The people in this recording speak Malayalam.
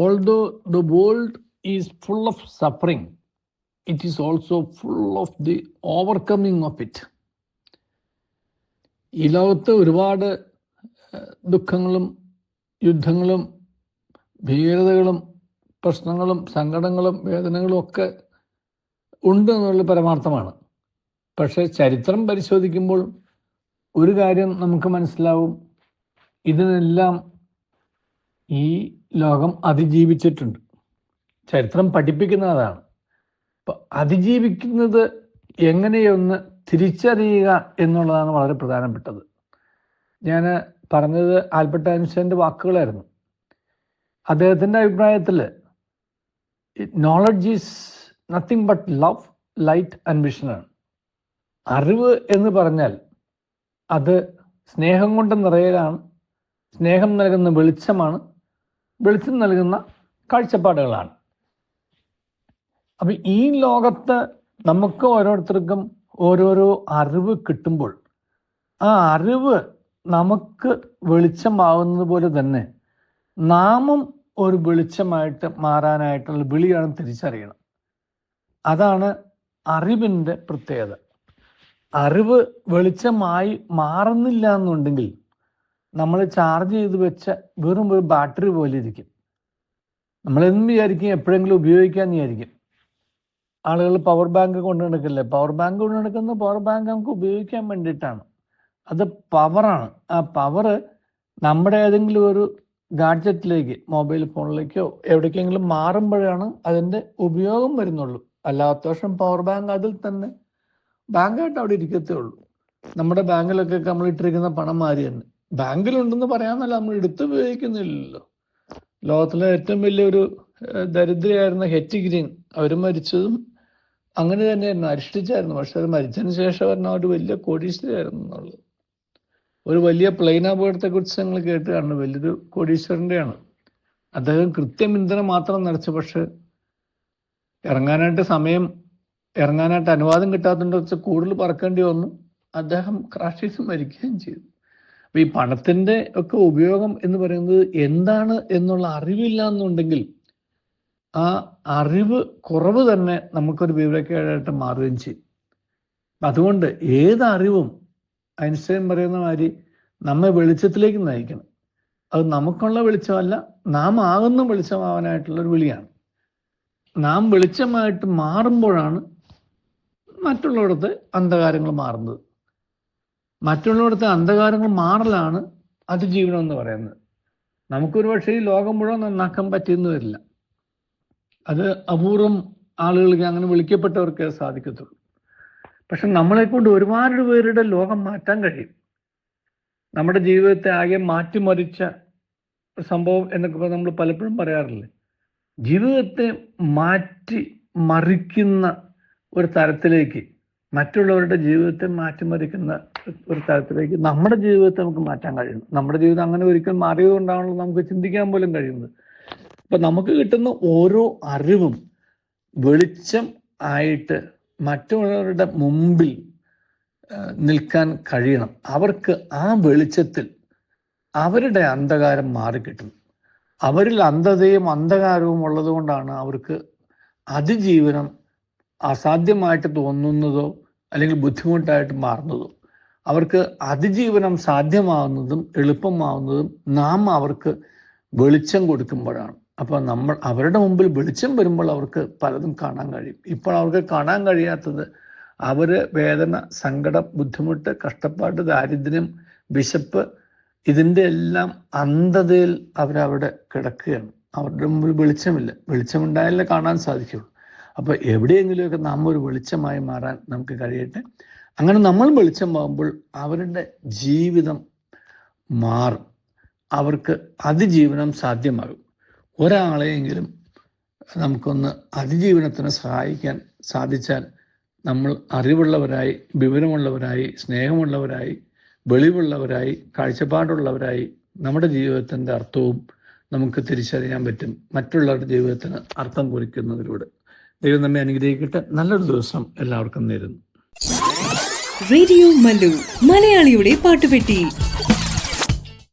Although the world is full of suffering, it is also full of the overcoming of it. ഈ ലോകത്ത് ഒരുപാട് ദുഃഖങ്ങളും യുദ്ധങ്ങളും ഭീകരതകളും പ്രശ്നങ്ങളും സങ്കടങ്ങളും വേദനകളും ഒക്കെ ഉണ്ട് എന്നുള്ള പരമാർത്ഥമാണ്. പക്ഷേ ചരിത്രം പരിശോധിക്കുമ്പോൾ ഒരു കാര്യം നമുക്ക് മനസ്സിലാവും, ഇതിനെല്ലാം ഈ ലോകം അതിജീവിച്ചിട്ടുണ്ട്. ചരിത്രം പഠിപ്പിക്കുന്നത് അതാണ്. അപ്പം അതിജീവിക്കുന്നത് എങ്ങനെയൊന്ന് തിരിച്ചറിയുക എന്നുള്ളതാണ് വളരെ പ്രധാനപ്പെട്ടത്. ഞാൻ പറഞ്ഞത് ആൽബർട്ട് ഐൻസ്റ്റൈൻ്റെ വാക്കുകളായിരുന്നു. അദ്ദേഹത്തിൻ്റെ അഭിപ്രായത്തിൽ knowledge is nothing but love, light and വിഷനാണ്. അറിവ് എന്ന് പറഞ്ഞാൽ അത് സ്നേഹം കൊണ്ട് നിറയലാണ്, സ്നേഹം നൽകുന്ന വെളിച്ചമാണ്, വെളിച്ചം നൽകുന്ന കാഴ്ചപ്പാടുകളാണ്. അപ്പം ഈ ലോകത്ത് നമുക്ക് ഓരോരുത്തർക്കും ഓരോരോ അറിവ് കിട്ടുമ്പോൾ ആ അറിവ് നമുക്ക് വെളിച്ചമാവുന്നത് പോലെ തന്നെ നാമും ഒരു വെളിച്ചമായിട്ട് മാറാനായിട്ടുള്ള വിളിയാണ് തിരിച്ചറിയണം. അതാണ് അറിവിൻ്റെ പ്രത്യേകത. അറിവ് വെളിച്ചമായി മാറുന്നില്ല എന്നുണ്ടെങ്കിൽ നമ്മൾ ചാർജ് ചെയ്ത് വെച്ച വെറും ഒരു ബാറ്ററി പോലെ ഇരിക്കും. നമ്മളെന്നും വിചാരിക്കും എപ്പോഴെങ്കിലും ഉപയോഗിക്കാമെന്ന് വിചാരിക്കും. ആളുകൾ പവർ ബാങ്ക് കൊണ്ടു നടക്കില്ലേ? പവർ ബാങ്ക് കൊണ്ട് നടക്കുന്ന പവർ ബാങ്ക് നമുക്ക് ഉപയോഗിക്കാൻ വേണ്ടിയിട്ടാണ്. അത് പവറാണ്. ആ പവർ നമ്മുടെ ഏതെങ്കിലും ഒരു ഗാഡ്ജറ്റിലേക്ക്, മൊബൈൽ ഫോണിലേക്കോ എവിടേക്കെങ്കിലും മാറുമ്പോഴാണ് അതിൻ്റെ ഉപയോഗം വരുന്നുള്ളൂ. അല്ലാത്ത വർഷം പവർ ബാങ്ക് അതിൽ തന്നെ ബാങ്കായിട്ട് അവിടെ ഇരിക്കത്തേ ഉള്ളൂ. നമ്മുടെ ബാങ്കിലൊക്കെ നമ്മൾ ഇട്ടിരിക്കുന്ന പണം മാറി തന്നെ ബാങ്കിലുണ്ടെന്ന് പറയാമെന്നല്ല, നമ്മൾ എടുത്ത് ഉപയോഗിക്കുന്നില്ലല്ലോ. ലോകത്തിലെ ഏറ്റവും വലിയൊരു ദരിദ്രയായിരുന്ന ഹെറ്റി ഗ്രീൻ, അവർ മരിച്ചതും അങ്ങനെ തന്നെയായിരുന്നു, അരിഷ്ടിച്ചായിരുന്നു. പക്ഷെ അത് മരിച്ചതിന് ശേഷം പറഞ്ഞാൽ ഒരു വലിയ കോടീശ്വരായിരുന്നു എന്നുള്ളത്. ഒരു വലിയ പ്ലെയിൻ അപകടത്തെ കുറിച്ച് ഞങ്ങൾ കേട്ട് കാണുന്നു. വലിയൊരു കോടീശ്വരൻ്റെയാണ്. അദ്ദേഹം കൃത്യം ഇന്ധനം മാത്രം നിറച്ചു, പക്ഷെ ഇറങ്ങാനായിട്ട് അനുവാദം കിട്ടാത്തതിൻ്റെ വെച്ച് കൂടുതൽ പറക്കേണ്ടി വന്നു. അദ്ദേഹം ക്രാഷ് ചെയ്ത് മരിക്കുകയും ചെയ്തു. അപ്പം ഈ പണത്തിൻ്റെ ഒക്കെ ഉപയോഗം എന്ന് പറയുന്നത് എന്താണ് എന്നുള്ള അറിവില്ല എന്നുണ്ടെങ്കിൽ ആ അറിവ് കുറവ് തന്നെ നമുക്കൊരു വിവരക്കേടായിട്ട് മാറുകയും ചെയ്യും. അതുകൊണ്ട് ഏതറിവും ഐൻസ്റ്റൈൻ പറയുന്ന മാതിരി നമ്മെ വെളിച്ചത്തിലേക്ക് നയിക്കണം. അത് നമുക്കുള്ള വെളിച്ചമല്ല, നാം ആകുന്ന വെളിച്ചമാവാനായിട്ടുള്ളൊരു വിളിയാണ്. നാം വെളിച്ചമായിട്ട് മാറുമ്പോഴാണ് മറ്റുള്ളവിടുത്തെ അന്ധകാരങ്ങൾ മാറുന്നത്. മറ്റുള്ളവിടുത്തെ അന്ധകാരങ്ങൾ മാറലാണ് അതിജീവനം എന്ന് പറയുന്നത്. നമുക്കൊരു പക്ഷേ ഈ ലോകം മുഴുവൻ നന്നാക്കാൻ പറ്റിയെന്ന് വരില്ല. അത് അപൂർവം ആളുകൾക്ക്, അങ്ങനെ വിളിക്കപ്പെട്ടവർക്കേ സാധിക്കത്തുള്ളൂ. പക്ഷെ നമ്മളെ കൊണ്ട് ഒരുപാട് പേരുടെ ലോകം മാറ്റാൻ കഴിയും. നമ്മുടെ ജീവിതത്തെ ആകെ മാറ്റിമറിച്ച സംഭവം എന്നൊക്കെ നമ്മൾ പലപ്പോഴും പറയാറില്ലേ. ജീവിതത്തെ മാറ്റി മറിക്കുന്ന ഒരു തരത്തിലേക്ക്, മറ്റുള്ളവരുടെ ജീവിതത്തെ മാറ്റിമറിക്കുന്ന ഒരു തരത്തിലേക്ക് നമ്മുടെ ജീവിതത്തെ നമുക്ക് മാറ്റാൻ കഴിയുന്നു. നമ്മുടെ ജീവിതം അങ്ങനെ ഒരിക്കലും മാറിയത് കൊണ്ടാണല്ലോ നമുക്ക് ചിന്തിക്കാൻ പോലും കഴിയുന്നത്. അപ്പം നമുക്ക് കിട്ടുന്ന ഓരോ അറിവും വെളിച്ചം ആയിട്ട് മറ്റുള്ളവരുടെ മുമ്പിൽ നിൽക്കാൻ കഴിയണം. അവർക്ക് ആ വെളിച്ചത്തിൽ അവരുടെ അന്ധകാരം മാറിക്കിട്ടും. അവരിൽ അന്ധതയും അന്ധകാരവും ഉള്ളത് കൊണ്ടാണ് അവർക്ക് അതിജീവനം അസാധ്യമായിട്ട് തോന്നുന്നതോ അല്ലെങ്കിൽ ബുദ്ധിമുട്ടായിട്ട് മാറുന്നതോ. അവർക്ക് അതിജീവനം സാധ്യമാവുന്നതും എളുപ്പമാവുന്നതും നാം അവർക്ക് വെളിച്ചം കൊടുക്കുമ്പോഴാണ്. അപ്പോൾ നമ്മൾ അവരുടെ മുമ്പിൽ വെളിച്ചം വരുമ്പോൾ അവർക്ക് പലതും കാണാൻ കഴിയും. ഇപ്പോൾ അവർക്ക് കാണാൻ കഴിയാത്തത് അവർ വേദന, സങ്കടം, ബുദ്ധിമുട്ട്, കഷ്ടപ്പാട്, ദാരിദ്ര്യം, വിശപ്പ്, ഇതിൻ്റെ എല്ലാം അന്ധതയിൽ അവരവിടെ കിടക്കുകയാണ്. അവരുടെ മുമ്പിൽ വെളിച്ചമില്ല. വെളിച്ചമുണ്ടായാലേ കാണാൻ സാധിക്കുള്ളൂ. അപ്പോൾ എവിടെയെങ്കിലുമൊക്കെ നാം ഒരു വെളിച്ചമായി മാറാൻ നമുക്ക് കഴിയട്ടെ. അങ്ങനെ നമ്മൾ വെളിച്ചമാകുമ്പോൾ അവരുടെ ജീവിതം മാറും. അവർക്ക് അതിജീവനം സാധ്യമാകും. ഒരാളെയെങ്കിലും നമുക്കൊന്ന് അതിജീവനത്തിന് സഹായിക്കാൻ സാധിച്ചാൽ നമ്മൾ അറിവുള്ളവരായി, വിവരമുള്ളവരായി, സ്നേഹമുള്ളവരായി, വെളിവുള്ളവരായി, കാഴ്ചപ്പാടുള്ളവരായി നമ്മുടെ ജീവിതത്തിൻ്റെ അർത്ഥവും നമുക്ക് തിരിച്ചറിയാൻ പറ്റും, മറ്റുള്ളവരുടെ ജീവിതത്തിന് അർത്ഥം കുറിക്കുന്നതിലൂടെ. ദൈവം നമ്മെ അനുഗ്രഹിക്കട്ടെ. നല്ലൊരു ദിവസം എല്ലാവർക്കും നേരുന്നു. റേഡിയോ മല്ലു, മലയാളിയുടെ പാട്ടുപെട്ടി.